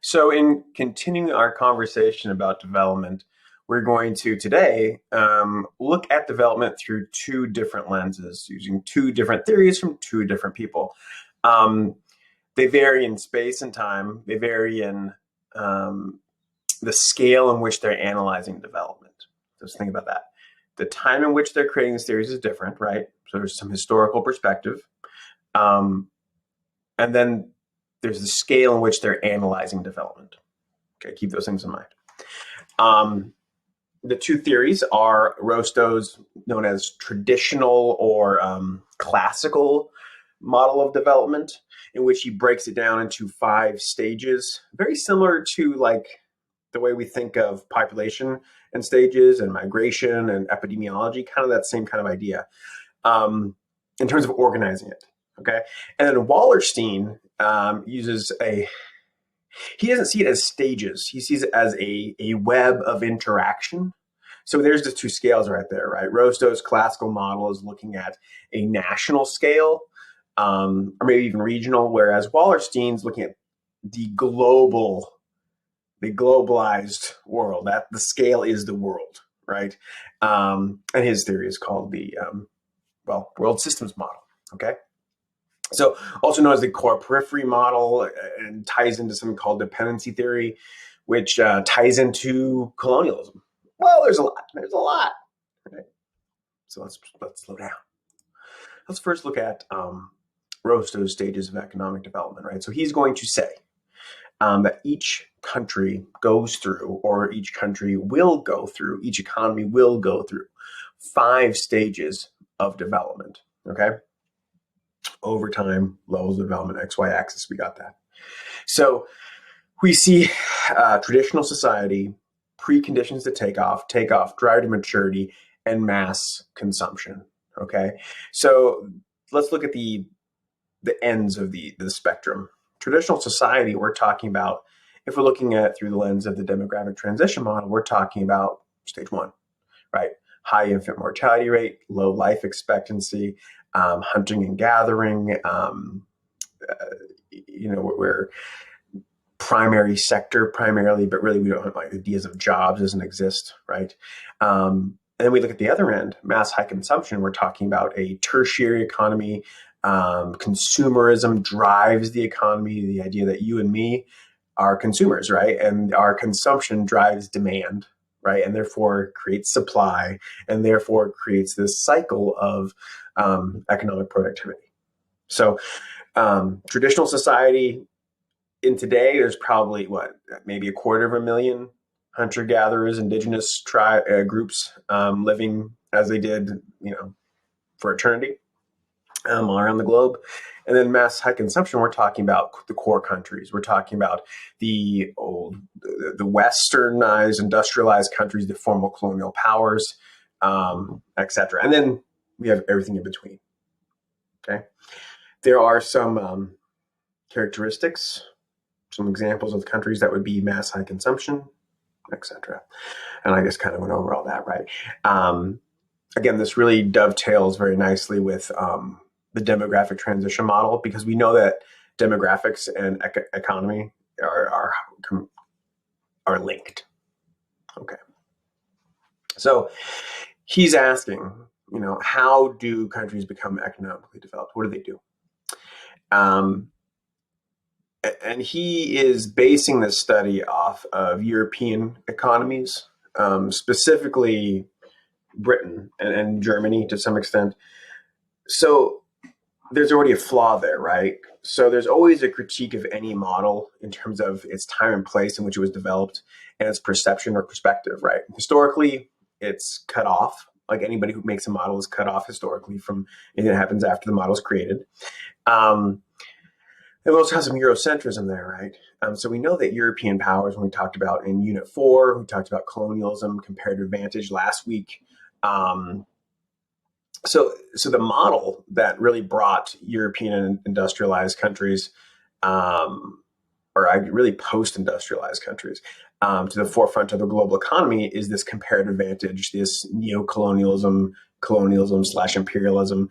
So, in continuing our conversation about development, we're going to today look at development through two different lenses, using two different theories from two different people. Um, they vary in space and time. They vary in the scale in which they're analyzing development. Just think about that. The time in which they're creating these theories is different, right? So there's some historical perspective. Um, and then there's the scale in which they're analyzing development. Okay, keep those things in mind. The two theories are Rostow's known as traditional or classical model of development, in which he breaks it down into 5 stages, very similar to like the way we think of population and stages and migration and epidemiology, kind of that same kind of idea in terms of organizing it. Okay, and then Wallerstein uses he doesn't see it as stages. He sees it as a web of interaction. So there's the two scales right there, right? Rostow's classical model is looking at a national scale, or maybe even regional, whereas Wallerstein's looking at the globalized world. That the scale is the world, right? And his theory is called the world systems model. Okay. So also known as the core periphery model, and ties into something called dependency theory, which ties into colonialism. Well, there's a lot. Right? So let's slow down. Let's first look at Rostow's stages of economic development, right? So he's going to say that each country goes through, or each country will go through, each economy will go through 5 stages of development, okay? Over time, levels of development, XY axis, we got that. So we see traditional society, preconditions to take off, drive to maturity, and mass consumption. Okay, so let's look at the ends of the spectrum. Traditional society, we're talking about, if we're looking at it through the lens of the demographic transition model, we're talking about stage 1, right? High infant mortality rate, low life expectancy, hunting and gathering, we're primary sector primarily, but really we don't have like ideas of jobs doesn't exist, right? And then we look at the other end, mass high consumption. We're talking about a tertiary economy. Consumerism drives the economy, the idea that you and me are consumers, right? And our consumption drives demand, right? And therefore creates supply, and therefore creates this cycle of economic productivity. So traditional society in today, there's probably maybe 250,000 hunter-gatherers, indigenous groups living as they did, for eternity all around the globe. And then mass high consumption, we're talking about the core countries. We're talking about the westernized, industrialized countries, the formal colonial powers, et cetera. And then we have everything in between. Okay. There are some characteristics, some examples of countries that would be mass high consumption, et cetera. And I just kind of went over all that, right? Again, this really dovetails very nicely with the demographic transition model, because we know that demographics and economy are linked. Okay. So he's asking, how do countries become economically developed? What do they do? And he is basing this study off of European economies, specifically Britain and Germany to some extent. So there's already a flaw there, right? So there's always a critique of any model in terms of its time and place in which it was developed and its perception or perspective, right? Historically, it's cut off. Like anybody who makes a model is cut off historically from anything that happens after the model is created. It also has some Eurocentrism there, right? So we know that European powers, when we talked about in Unit 4, we talked about colonialism, comparative advantage last week. So the model that really brought European and industrialized countries, really post-industrialized countries, to the forefront of the global economy is this comparative advantage, this neo-colonialism, colonialism/imperialism,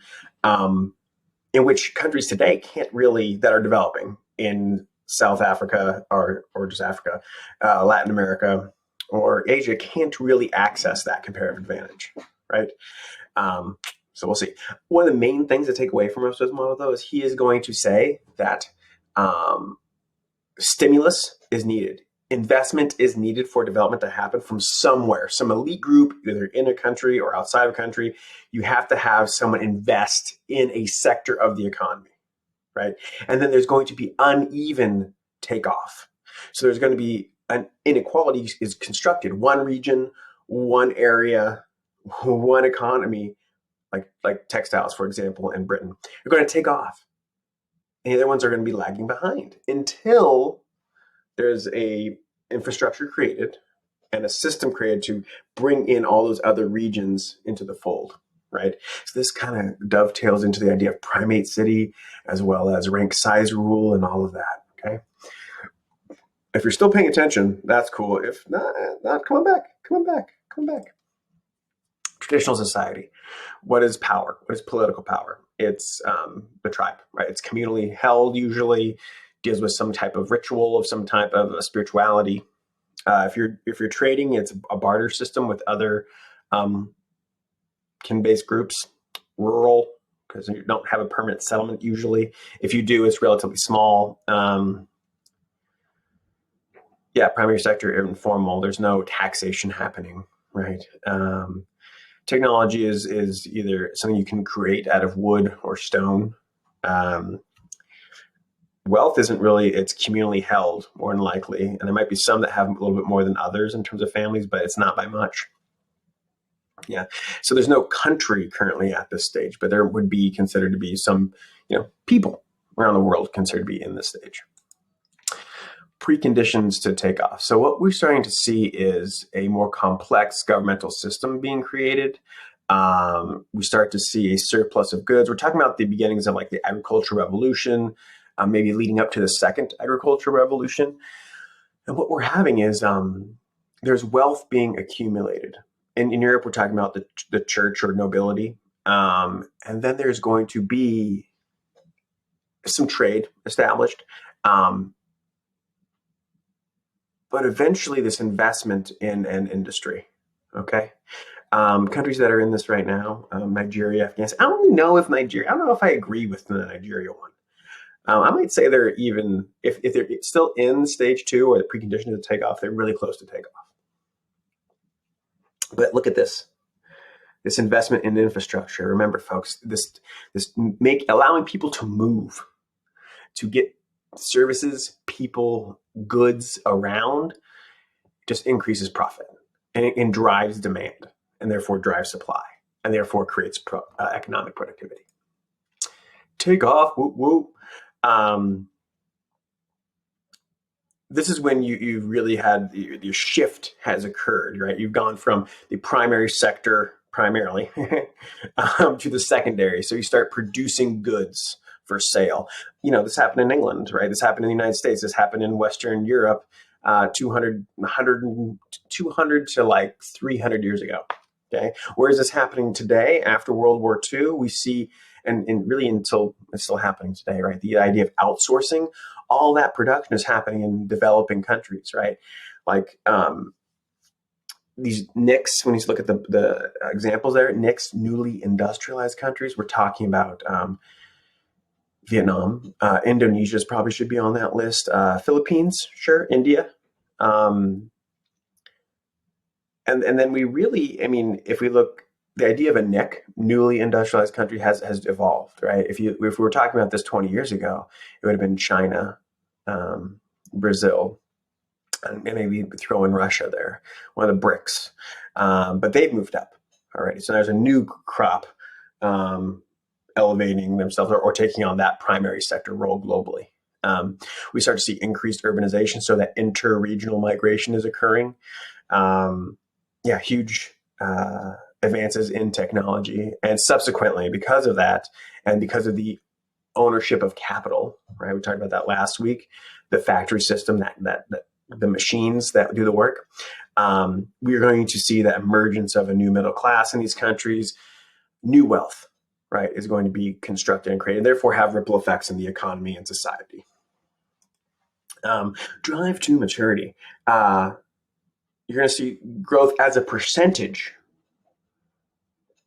in which countries today that are developing in South Africa or just Africa, Latin America, or Asia can't really access that comparative advantage, right? So we'll see. One of the main things to take away from Rousseau's model, though, is he is going to say that stimulus is needed. Investment is needed for development to happen from somewhere, some elite group, either in a country or outside of a country. You have to have someone invest in a sector of the economy, right? And then there's going to be uneven takeoff. So there's going to be an inequality is constructed. One region, one area, one economy, like textiles, for example, in Britain, are going to take off. And the other ones are going to be lagging behind until there's a infrastructure created and a system created to bring in all those other regions into the fold, right? So this kind of dovetails into the idea of primate city as well as rank size rule and all of that, okay? If you're still paying attention, that's cool. If not, come on back. Traditional society. What is power? What is political power? It's the tribe, right? It's communally held, usually deals with some type of ritual of some type of spirituality. If you're trading, it's a barter system with other kin-based groups. Rural, because you don't have a permanent settlement usually. If you do, it's relatively small. Primary sector, informal. There's no taxation happening, right? Technology is either something you can create out of wood or stone. Wealth isn't really, it's communally held, more than likely. And there might be some that have a little bit more than others in terms of families, but it's not by much. Yeah. So there's no country currently at this stage, but there would be considered to be some, people around the world considered to be in this stage. Preconditions to take off. So what we're starting to see is a more complex governmental system being created. We start to see a surplus of goods. We're talking about the beginnings of like the agricultural revolution, maybe leading up to the second agricultural revolution. And what we're having is there's wealth being accumulated. In Europe, we're talking about the church or nobility. And then there's going to be some trade established. But eventually this investment in an industry, okay? Countries that are in this right now, Nigeria, Afghanistan. I don't know if I agree with the Nigeria one. I might say they're even, if they're still in stage 2 or the precondition to take off, they're really close to take off. But look at this investment in infrastructure. Remember, folks, allowing people to move, to get services, people, goods around, just increases profit and drives demand, and therefore drives supply, and therefore creates economic productivity. Take off, whoop, whoop. This is when you really had your shift has occurred, right? You've gone from the primary sector primarily to the secondary. So you start producing goods for sale. This happened in England, right? This happened in the United States. This happened in Western Europe 200 to like 300 years ago. Okay. Where is this happening today after World War II? We see, and really until it's still happening today, right? The idea of outsourcing, all that production is happening in developing countries, right? Like these NICs, when you look at the examples there, NICs, newly industrialized countries, we're talking about Vietnam, Indonesia probably should be on that list. Philippines, sure, India. And then we really, if we look, the idea of a NIC, newly industrialized country, has evolved, right? If we were talking about this 20 years ago, it would have been China, Brazil, and maybe throw in Russia there, one of the BRICS. But they've moved up already. So there's a new crop elevating themselves or taking on that primary sector role globally. We start to see increased urbanization, so that inter-regional migration is occurring. Huge advances in technology, and subsequently, because of that, and because of the ownership of capital, right? We talked about that last week. The factory system, that the machines that do the work. We're going to see the emergence of a new middle class in these countries. New wealth, right, is going to be constructed and created, and therefore have ripple effects in the economy and society. Drive to maturity. You're going to see growth as a percentage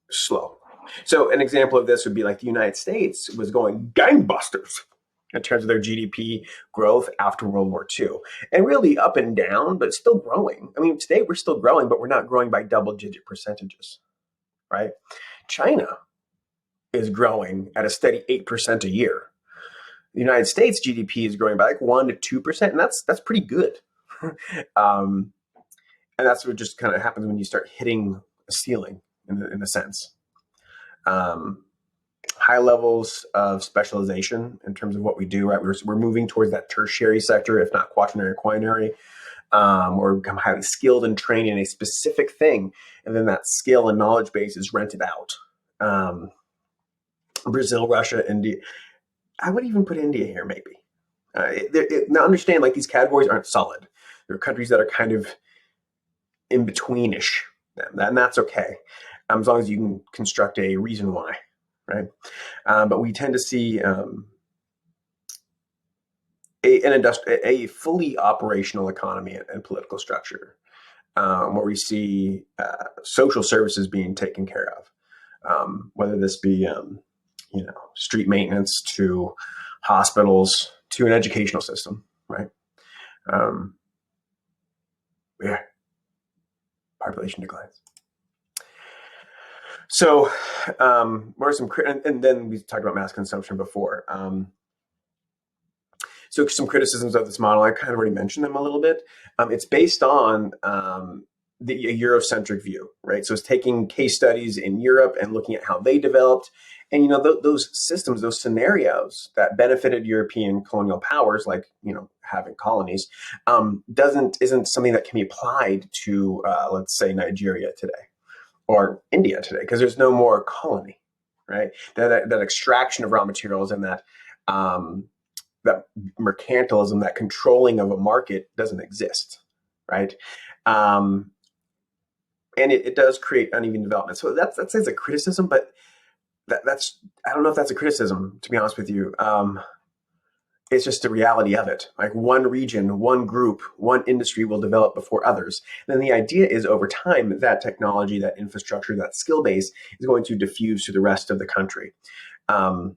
slow. So an example of this would be like the United States was going gangbusters in terms of their GDP growth after World War II. And really up and down, but still growing. I mean, today we're still growing, but we're not growing by double-digit percentages, right? China is growing at a steady 8% a year. The United States GDP is growing by like 1 to 2%, and that's pretty good. And that's what just kind of happens when you start hitting a ceiling in a sense. High levels of specialization in terms of what we do, right? We're moving towards that tertiary sector, if not quaternary, quinary, or become highly skilled and trained in a specific thing. And then that skill and knowledge base is rented out. Brazil, Russia, India. I would even put India here, maybe. Now understand, like, these categories aren't solid. There are countries that are kind of in betweenish, and that's okay, as long as you can construct a reason why, right? But we tend to see a fully operational economy and political structure, where we see social services being taken care of, whether this be street maintenance to hospitals to an educational system, right? Yeah, population declines. So, what are some, and then we talked about mass consumption before. So some criticisms of this model, I kind of already mentioned them a little bit. It's based on the Eurocentric view, right? So it's taking case studies in Europe and looking at how they developed. And, those systems, those scenarios that benefited European colonial powers, like, having colonies, isn't something that can be applied to, let's say, Nigeria today or India today, because there's no more colony, right? That extraction of raw materials and that mercantilism, that controlling of a market doesn't exist, right? And it does create uneven development. So that's a criticism, but that's I don't know if that's a criticism, to be honest with you. It's just the reality of it. Like, one region, one group, one industry will develop before others. And then the idea is, over time, that technology, that infrastructure, that skill base is going to diffuse to the rest of the country. In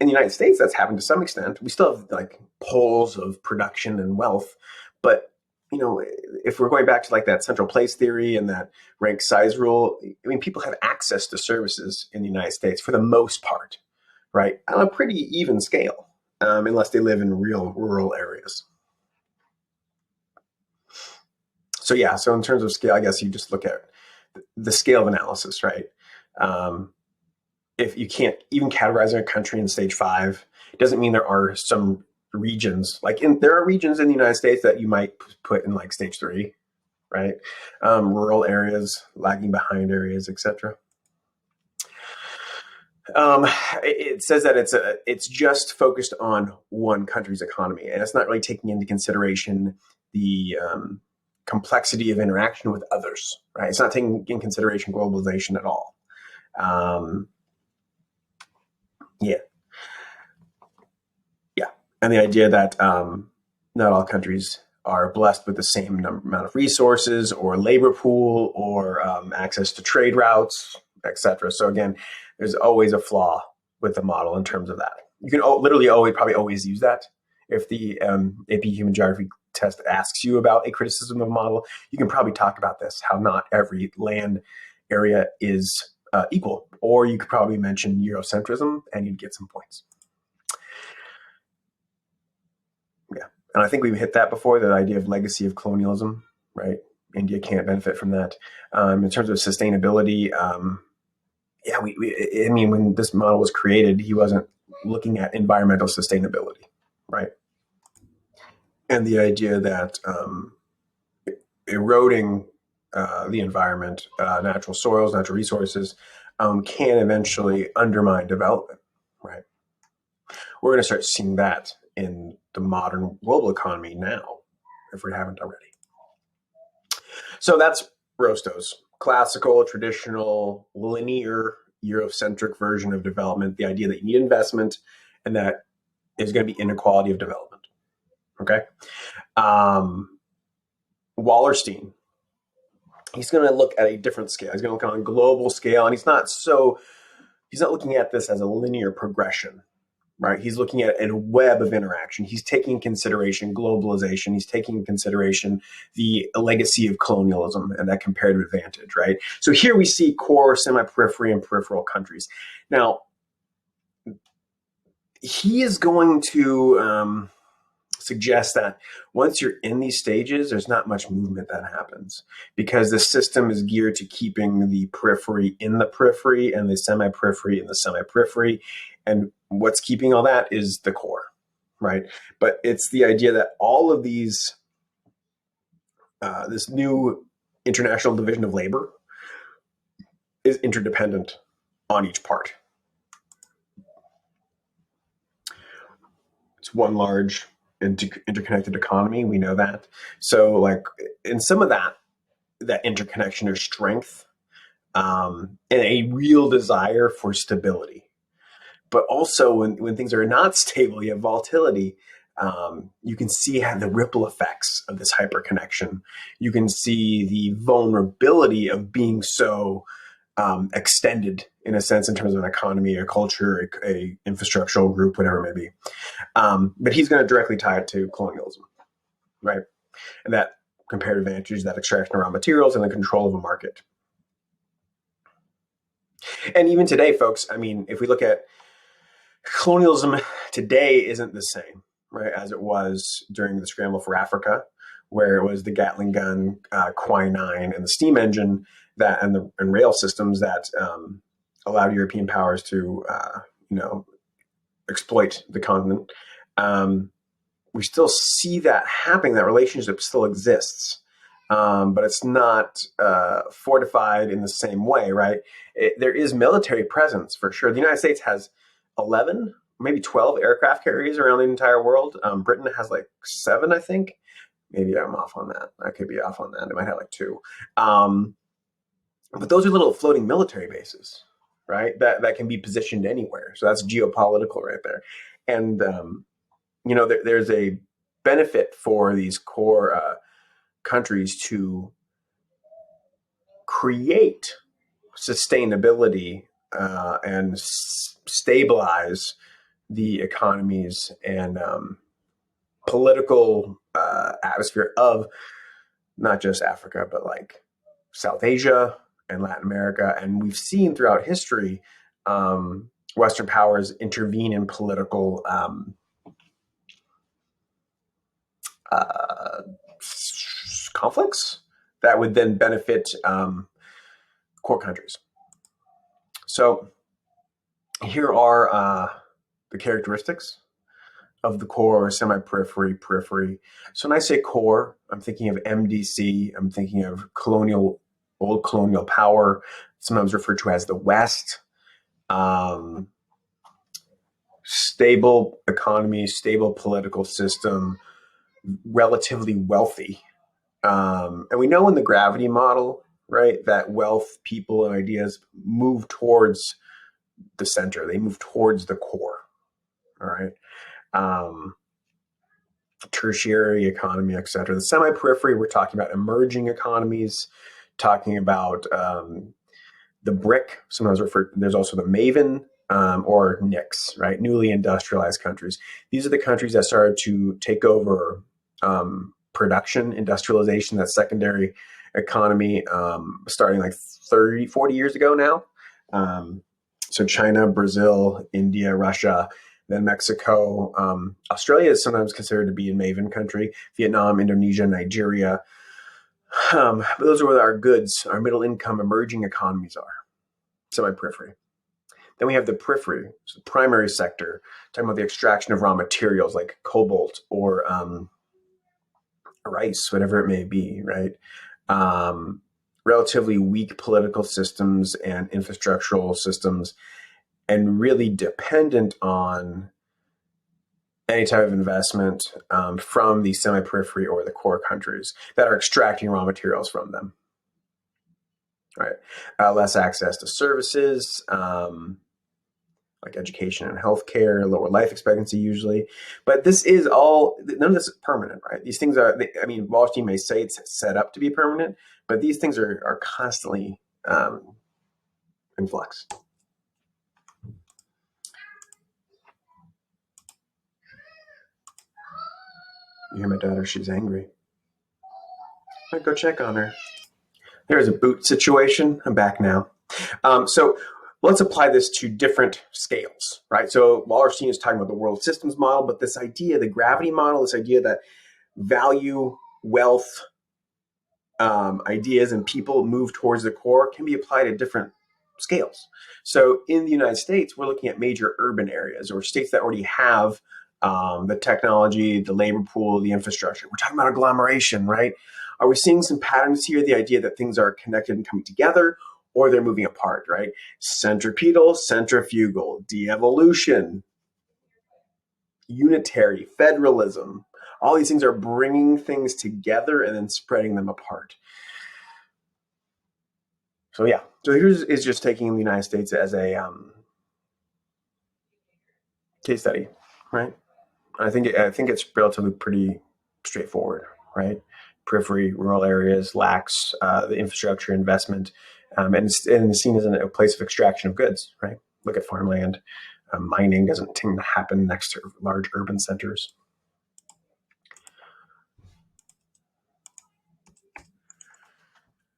the United States, that's happened to some extent. We still have like poles of production and wealth, but if we're going back to like that central place theory and that rank size rule, I mean, people have access to services in the United States for the most part, right? On a pretty even scale, unless they live in real rural areas. So yeah, so in terms of scale, I guess you just look at the scale of analysis, right? If you can't even categorize a country in stage 5, it doesn't mean there are some regions, there are regions in the United States that you might put in like stage 3, right? Rural areas, lagging behind areas, etc. It says that it's just focused on one country's economy, and it's not really taking into consideration the complexity of interaction with others, right? It's not taking in consideration globalization at all. Yeah. And the idea that not all countries are blessed with the same amount of resources or labor pool or access to trade routes, etc. So again, there's always a flaw with the model in terms of that. You can literally probably always use that. If the AP Human Geography test asks you about a criticism of a model, you can probably talk about this, how not every land area is equal. Or you could probably mention Eurocentrism and you'd get some points. And I think we've hit that before, the idea of legacy of colonialism, right? India can't benefit from that. In terms of sustainability, I mean, when this model was created, he wasn't looking at environmental sustainability, right? And the idea that eroding the environment, natural soils, natural resources, can eventually undermine development, right? We're going to start seeing that in the modern global economy now, if we haven't already. So that's Rostow's classical, traditional, linear, Eurocentric version of development, the idea that you need investment and that is going to be inequality of development. Okay. Wallerstein, he's going to look at a different scale. He's going to look on a global scale, and he's not looking at this as a linear progression, right? He's looking at a web of interaction. He's taking into consideration globalization. He's taking into consideration the legacy of colonialism and that comparative advantage, right? So here we see core, semi-periphery, and peripheral countries. Now, he is going to suggest that once you're in these stages, there's not much movement that happens because the system is geared to keeping the periphery in the periphery and the semi-periphery in the semi-periphery. And what's keeping all that is the core, right? But it's the idea that all of these, this new international division of labor is interdependent on each part. It's one large interconnected economy. We know that. So like in some of that interconnection or strength, and a real desire for stability. But also when things are not stable, you have volatility. You can see how the ripple effects of this hyperconnection. You can see the vulnerability of being so extended in a sense in terms of an economy, a culture, a infrastructural group, whatever it may be. But he's going to directly tie it to colonialism, right? And that comparative advantage, that extraction of raw materials and the control of a market. And even today, folks, I mean, if we look at colonialism today isn't the same, right, as it was during the scramble for Africa, where it was the Gatling gun, quinine, and the steam engine and rail systems that allowed European powers to, exploit the continent. We still see that happening. That relationship still exists, but it's not fortified in the same way, right? There is military presence for sure. The United States has 11, maybe 12 aircraft carriers around the entire world. Britain has like 7, I think. Maybe I'm off on that. I could be off on that. It might have like 2. But those are little floating military bases, right? That can be positioned anywhere. So that's geopolitical right there. And, there's a benefit for these core countries to create sustainability and stabilize the economies and political atmosphere of not just Africa, but like South Asia and Latin America. And we've seen throughout history Western powers intervene in political conflicts that would then benefit core countries. So here are the characteristics of the core, semi-periphery, periphery. So when I say core, I'm thinking of MDC. I'm thinking of old colonial power, sometimes referred to as the West. Stable economy, stable political system, relatively wealthy. And we know in the gravity model, right, that wealth, people, and ideas move towards the center. They move towards the core. All right. Tertiary economy, et cetera. The semi-periphery, we're talking about emerging economies, talking about the BRIC, sometimes referred, there's also the MAVEN or NICS, right? Newly industrialized countries. These are the countries that started to take over production, industrialization, that secondary economy, starting like 30, 40 years ago now. So China, Brazil, India, Russia, then Mexico. Australia is sometimes considered to be a MAVEN country. Vietnam, Indonesia, Nigeria. But those are where our goods, our middle income emerging economies are, semi-periphery. Then we have the periphery, so the primary sector, talking about the extraction of raw materials like cobalt or rice, whatever it may be, right? Relatively weak political systems and infrastructural systems, and really dependent on any type of investment from the semi-periphery or the core countries that are extracting raw materials from them. Right, less access to services, like education and healthcare, lower life expectancy usually. But this is all, none of this is permanent, right? These things are, I mean, Wallerstein may say it's set up to be permanent, but these things are constantly in flux. You hear my daughter, she's angry. I'll go check on her. There's a boot situation. I'm back now. So let's apply this to different scales, right? So Wallerstein is talking about the world systems model, but this idea, the gravity model, this idea that value, wealth, ideas, and people move towards the core can be applied at different scales. So in the United States, we're looking at major urban areas or states that already have the technology, the labor pool, the infrastructure. We're talking about agglomeration, right? Are we seeing some patterns here? The idea that things are connected and coming together, or they're moving apart, right? Centripetal, centrifugal, de-evolution, unitary, federalism. All these things are bringing things together and then spreading them apart. So yeah, so here's is just taking the United States as a case study, right? I think it's relatively pretty straightforward, right? Periphery, rural areas lacks the infrastructure investment, and it's seen as a place of extraction of goods, right? Look at farmland. Mining doesn't tend to happen next to large urban centers.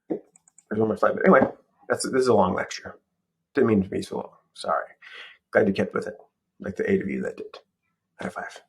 There's one more slide, but anyway, this is a long lecture. Didn't mean to be so long. Sorry. Glad you kept with it, like the 8 of you that did. High five.